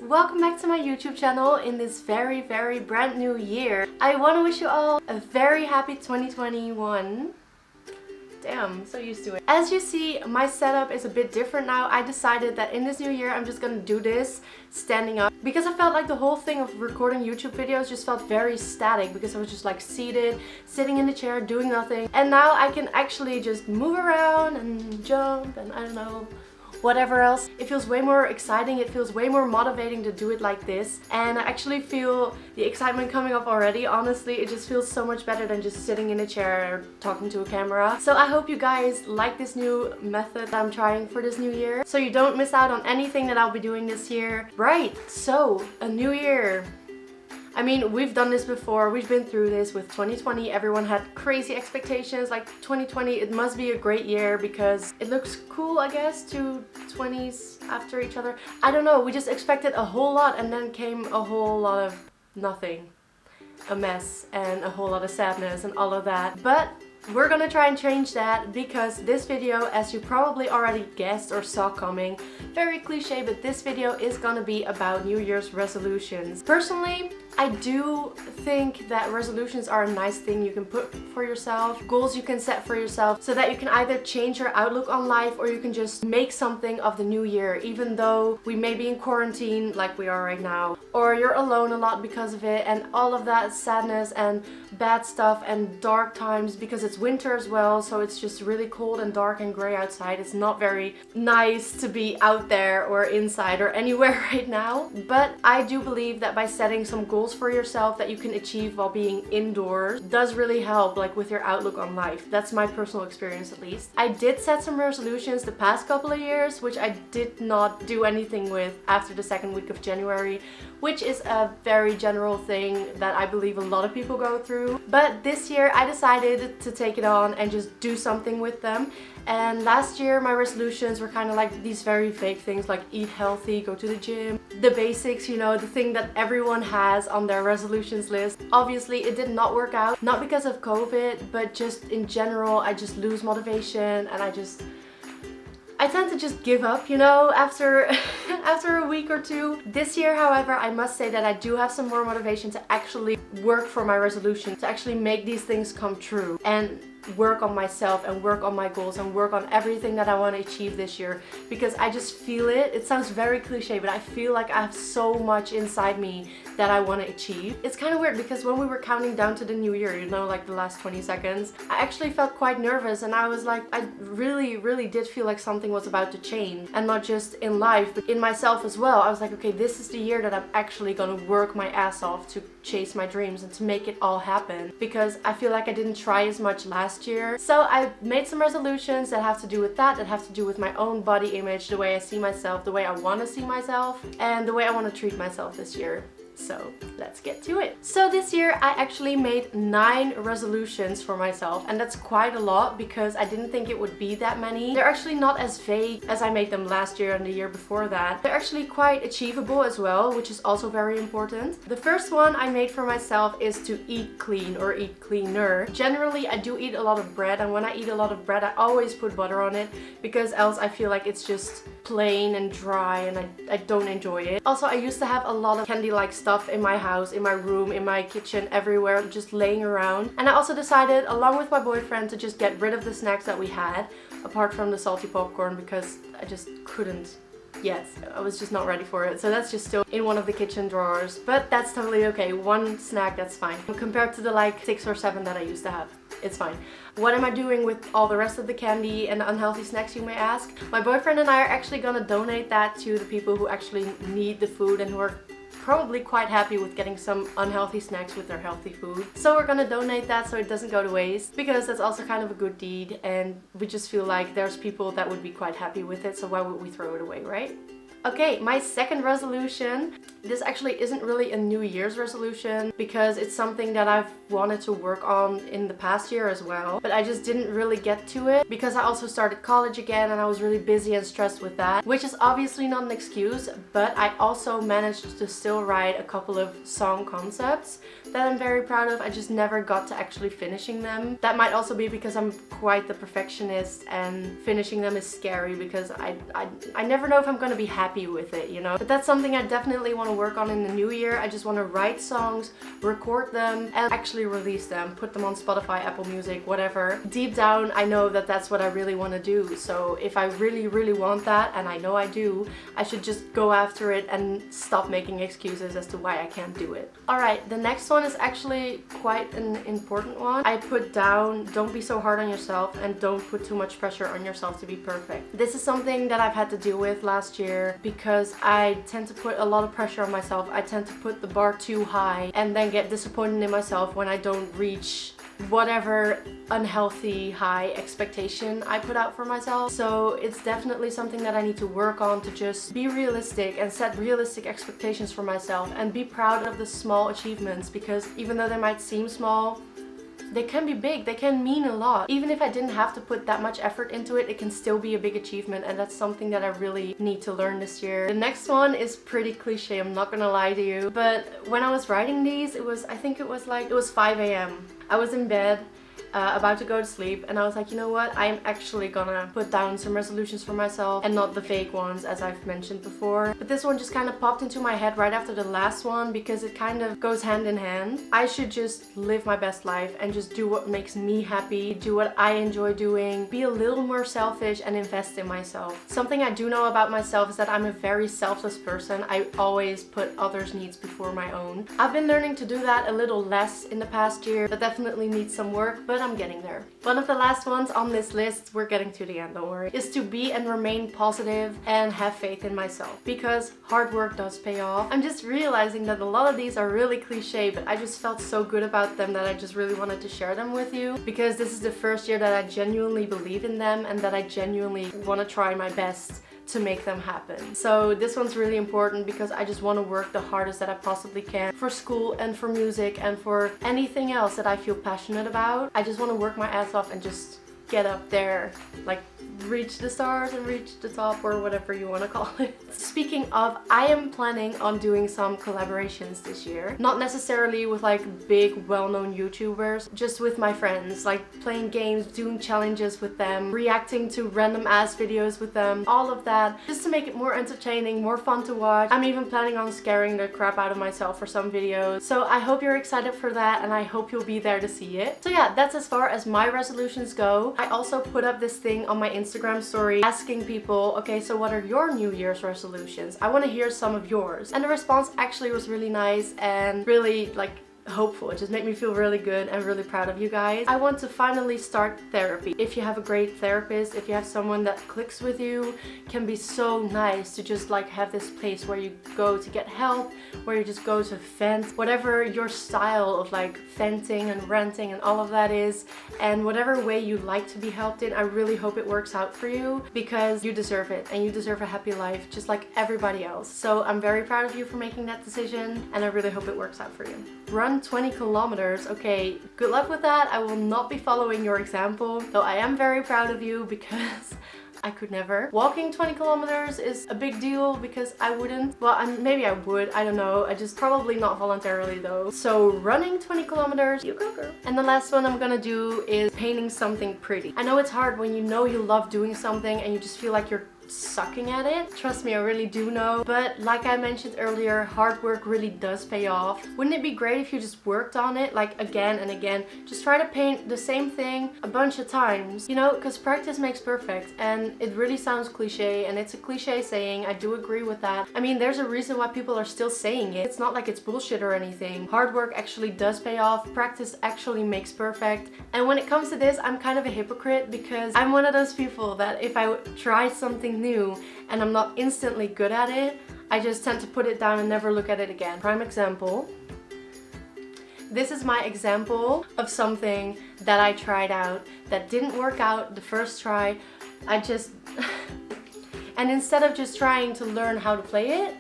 welcome back to my YouTube channel in this very brand new year. I want to wish you all a very happy 2021. Damn, so used to it. As you see, my setup is a bit different now. I decided that in this new year I'm just gonna do this standing up because I felt like the whole thing of recording YouTube videos just felt very static because I was just like seated, sitting in the chair, doing nothing. And now I can actually just move around and jump and I don't know, whatever else. It feels way more exciting, it feels way more motivating to do it like this, and I actually feel the excitement coming up already. Honestly, it just feels so much better than just sitting in a chair or talking to a camera. So I hope you guys like this new method that I'm trying for this new year, so you don't miss out on anything that I'll be doing this year. Right, so a new year. I mean, we've done this before, we've been through this with 2020. Everyone had crazy expectations, like 2020, it must be a great year because it looks cool, I guess, to 20s after each other. I don't know, we just expected a whole lot and then came a whole lot of nothing. A mess and a whole lot of sadness and all of that. But we're gonna try and change that because this video, as you probably already guessed or saw coming, very cliche, but this video is gonna be about New Year's resolutions. Personally, I do think that resolutions are a nice thing you can put for yourself, goals you can set for yourself, so that you can either change your outlook on life or you can just make something of the new year, even though we may be in quarantine like we are right now, or you're alone a lot because of it, and all of that sadness and bad stuff and dark times because it's winter as well, so it's just really cold and dark and gray outside. It's not very nice to be out there or inside or anywhere right now. But I do believe that by setting some goals for yourself that you can achieve while being indoors does really help, like with your outlook on life. That's my personal experience, at least. I did set some resolutions the past couple of years, which I did not do anything with after the second week of January, which is a very general thing that I believe a lot of people go through. But this year I decided to take it on and just do something with them. And last year my resolutions were kind of like these very vague things like eat healthy, go to the gym, the basics, you know, the thing that everyone has on their resolutions list. Obviously it did not work out, not because of COVID, but just in general I just lose motivation and I tend to just give up, you know, after a week or two. This year, however, I must say that I do have some more motivation to actually work for my resolution, to actually make these things come true and work on myself and work on my goals and work on everything that I want to achieve this year, because I just feel it. It sounds very cliche, but I feel like I have so much inside me that I want to achieve. It's kind of weird because when we were counting down to the new year, you know, like the last 20 seconds, I actually felt quite nervous and I was like, I really did feel like something was about to change, and not just in life but in myself as well. I was like, okay, this is the year that I'm actually gonna work my ass off to chase my dreams and to make it all happen, because I feel like I didn't try as much last year. So I made some resolutions that have to do with that have to do with my own body image, the way I see myself, the way I want to see myself, and the way I want to treat myself this year. So let's get to it. So this year I actually made 9 resolutions for myself, and that's quite a lot because I didn't think it would be that many. They're actually not as vague as I made them last year and the year before that. They're actually quite achievable as well, which is also very important. The first one I made for myself is to eat clean or eat cleaner. Generally I do eat a lot of bread, and when I eat a lot of bread I always put butter on it because else I feel like it's just plain and dry and I don't enjoy it. Also, I used to have a lot of candy-like stuff in my house, in my room, in my kitchen, everywhere, just laying around. And I also decided, along with my boyfriend, to just get rid of the snacks that we had, apart from the salty popcorn, because I just couldn't. Yes, I was just not ready for it. So that's just still in one of the kitchen drawers. But that's totally okay. One snack, that's fine. Compared to the like 6 or 7 that I used to have. It's fine. What am I doing with all the rest of the candy and the unhealthy snacks, you may ask? My boyfriend and I are actually gonna donate that to the people who actually need the food and who are probably quite happy with getting some unhealthy snacks with their healthy food. So we're gonna donate that so it doesn't go to waste, because that's also kind of a good deed and we just feel like there's people that would be quite happy with it, so why would we throw it away, right? Okay, my second resolution. This actually isn't really a New Year's resolution because it's something that I've wanted to work on in the past year as well, but I just didn't really get to it because I also started college again and I was really busy and stressed with that, which is obviously not an excuse, but I also managed to still write a couple of song concepts that I'm very proud of. I just never got to actually finishing them. That might also be because I'm quite the perfectionist and finishing them is scary because I never know if I'm gonna be happy with it, you know? But that's something I definitely want to work on in the new year. I just want to write songs, record them, and actually release them. Put them on Spotify, Apple Music, whatever. Deep down, I know that that's what I really want to do. So if I really, really want that, and I know I do, I should just go after it and stop making excuses as to why I can't do it. Alright, the next one is actually quite an important one. I put down, don't be so hard on yourself and don't put too much pressure on yourself to be perfect. This is something that I've had to deal with last year because I tend to put a lot of pressure on myself. I tend to put the bar too high and then get disappointed in myself when I don't reach whatever unhealthy high expectation I put out for myself. So it's definitely something that I need to work on, to just be realistic and set realistic expectations for myself and be proud of the small achievements, because even though they might seem small, they can be big, they can mean a lot. Even if I didn't have to put that much effort into it, it can still be a big achievement, and that's something that I really need to learn this year. The next one is pretty cliche, I'm not gonna lie to you, but when I was writing these, I think it was 5 a.m. I was in bed, about to go to sleep, and I was like, you know what, I'm actually gonna put down some resolutions for myself and not the fake ones as I've mentioned before. But this one just kind of popped into my head right after the last one because it kind of goes hand in hand. I should just live my best life and just do what makes me happy, do what I enjoy doing, be a little more selfish and invest in myself. Something I do know about myself is that I'm a very selfless person. I always put others' needs before my own. I've been learning to do that a little less in the past year. That definitely needs some work, but I'm getting there. One of the last ones on this list, we're getting to the end, don't worry, is to be and remain positive and have faith in myself, because hard work does pay off. I'm just realizing that a lot of these are really cliche, but I just felt so good about them that I just really wanted to share them with you, because this is the first year that I genuinely believe in them and that I genuinely want to try my best to make them happen. So this one's really important because I just want to work the hardest that I possibly can for school and for music and for anything else that I feel passionate about. I just want to work my ass off and just get up there, like reach the stars and reach the top, or whatever you want to call it. Speaking of, I am planning on doing some collaborations this year. Not necessarily with like big well-known YouTubers, just with my friends, like playing games, doing challenges with them, reacting to random ass videos with them, all of that, just to make it more entertaining, more fun to watch. I'm even planning on scaring the crap out of myself for some videos. So I hope you're excited for that, and I hope you'll be there to see it. So yeah, that's as far as my resolutions go. I also put up this thing on my Instagram story asking people, okay, so what are your New Year's resolutions? I want to hear some of yours. And the response actually was really nice and really like hopeful. It just made me feel really good and really proud of you guys. I want to finally start therapy. If you have a great therapist, if you have someone that clicks with you, it can be so nice to just like have this place where you go to get help, where you just go to vent, whatever your style of like venting and ranting and all of that is, and whatever way you like to be helped in. I really hope it works out for you, because you deserve it and you deserve a happy life just like everybody else. So I'm very proud of you for making that decision, and I really hope it works out for you. Run 20 kilometers. Okay, good luck with that. I will not be following your example, though I am very proud of you because I could never. Walking 20 kilometers is a big deal because I wouldn't. Well, maybe I would, I don't know. I just probably not voluntarily though. So running 20 kilometers, you go girl. And the last one I'm gonna do is painting something pretty. I know it's hard when you know you love doing something and you just feel like you're sucking at it. Trust me, I really do know. But like I mentioned earlier, hard work really does pay off. Wouldn't it be great if you just worked on it like again and again? Just try to paint the same thing a bunch of times, you know, because practice makes perfect. And it really sounds cliche, and it's a cliche saying. I do agree with that. I mean, there's a reason why people are still saying it. It's not like it's bullshit or anything. Hard work actually does pay off. Practice actually makes perfect. And when it comes to this, I'm kind of a hypocrite because I'm one of those people that if I try something new and I'm not instantly good at it, I just tend to put it down and never look at it again. Prime example. This is my example of something that I tried out that didn't work out the first try. And instead of just trying to learn how to play it,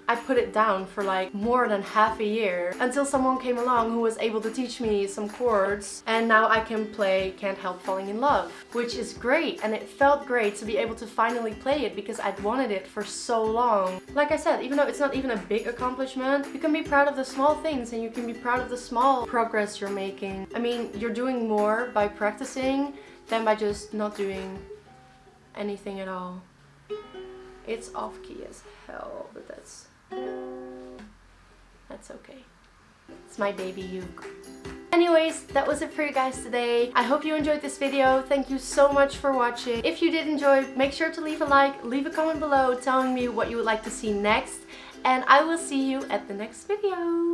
I put it down for like more than half a year until someone came along who was able to teach me some chords, and now I can play Can't Help Falling in Love, which is great, and it felt great to be able to finally play it because I'd wanted it for so long. Like I said, even though it's not even a big accomplishment, you can be proud of the small things and you can be proud of the small progress you're making. I mean, you're doing more by practicing than by just not doing anything at all. It's off key as hell, but that's okay. It's my baby uke. Anyways, that was it for you guys today. I hope you enjoyed this video. Thank you so much for watching. If you did enjoy, make sure to leave a like, leave a comment below telling me what you would like to see next, and I will see you at the next video.